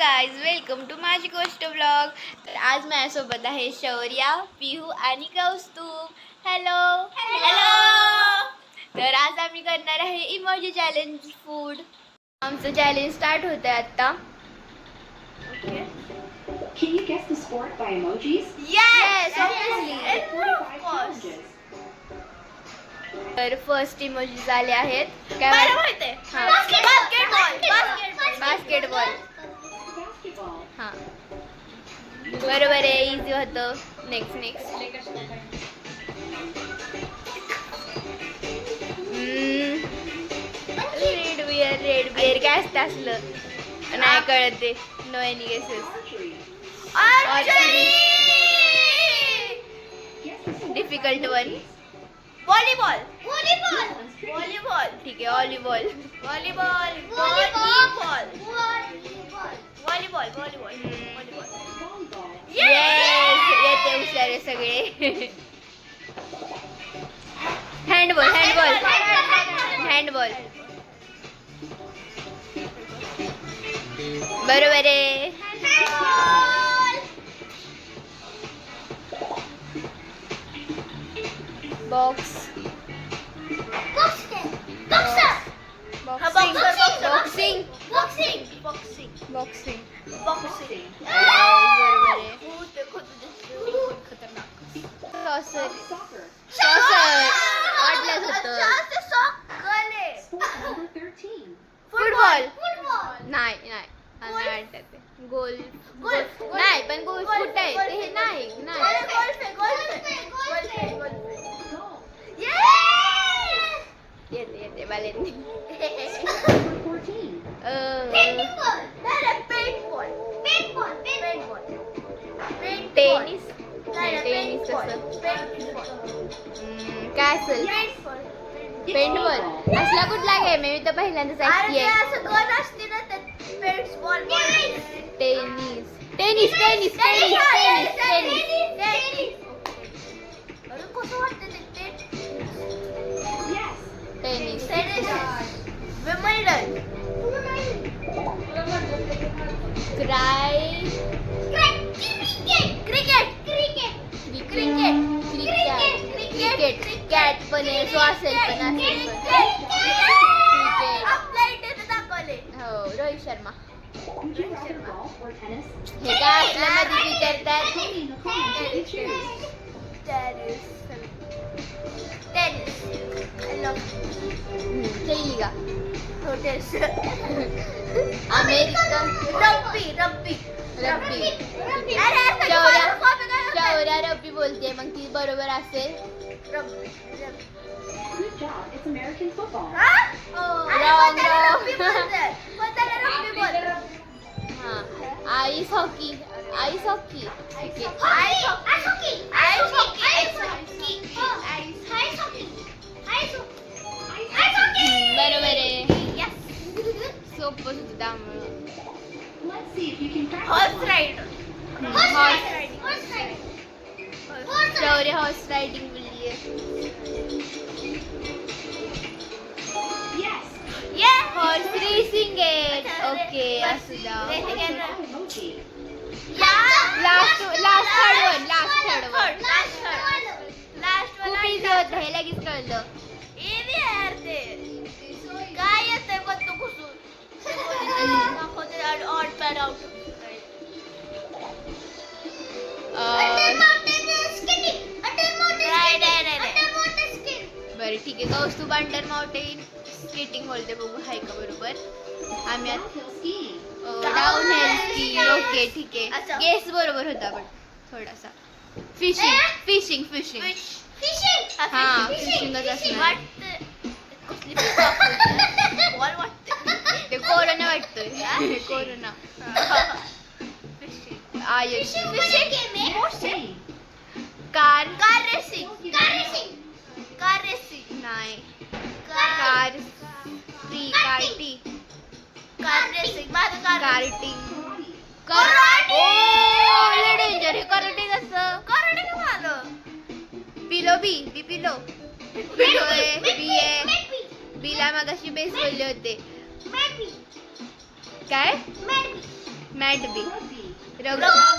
Guys, welcome to माझी गोष्ट blog. तर आज माझ्यासोबत आहे शौर्या, पिहू आणि कौस्तुभ. Hello hello. तर आज आम्ही करणार आहे इमोजी चॅलेंज फूड. आमचं चॅलेंज स्टार्ट होतं आता. Okay. Can you guess the sport by emojis? Yes, obviously. Of course. तर फर्स्ट इमोजीज आले आहेत. काय मला माहिती आहे. हां. बास्केटबॉल. बास्केटबॉल. Basketball. हां, बरोबर आहे. इझी होतं. नेक्स्ट रेड बिअर काय असतं असलं नाही कळत ते. No any guesses. Archery. Difficult one. Volleyball. ठीक आहे. व्हॉलीबॉल. येस, येते. हुशार आहे सगळे. हँडबॉल. बरोबर आहे. बॉक्स. बॉक्सिंग. बरोबर आहे. Soccer. सॉसर वाटलंच होतं. Sport number 13. फुटबॉल. नाही वाटत ते. गोल नाही, पण गोल फुट आहे ते. हे नाही. येते बालेंनी. Number 14. टेनिस. टेनिस तसं काय असेल. पेंटबॉल असला कुठला गेम आहे? मी तर पहिल्यांदाच ऐकतेय. Tennis. Yes. Tennis. Cricket. Cat पण आहे. सो असेल पण असेल पण. हो, Rohit Sharma. Would you rather golf or tennis? हे काय असलं मध्ये विचारतात. Tony, Nicole, did you choose? खेळली का? अमेरिकन. रब्बी. शौर्या रब्बी बोलते, मग ती बरोबर असेल. Good job. It's American football. Wrong. हा, आईस हॉकी. ठीक आहे. बरोबर आहे. सोपं होतं त्यामुळं. Let's see if you can practice. Horse ride. शौर्य हॉर्स रायडिंग बोलली आहे. Yes. हॉर्स रेसिंग आहे. ओके, असू द्या. Emoji. Last third one. खूप इझी होतं हे, लगेच कळलं. काय येतंय पण तू घुसून दाखवते ऑड पॅड आउट. बरं, ठीक आहे. कौस्तुभ अंडर माउंटेन स्केटिंग बोलते. बघू हाय का बरोबर. आम्ही Downhill skiing. Down hill ski. Okay, ठीक आहे. अच्छा. गेस बरोबर होता पण थोडासा. फिशिंग. हा, फिशिंगच असणार. बॉल वाटते. ते कोरोना वाटतोय. Corona. Ayush. Same. Car racing. नाही. Car free. कार्टिंग. Karate. लय डेंजर हे. कराटे कसं? पिलो. बीला मगाशी बेस बोलले होते. काय? मॅट बी Rugby. रग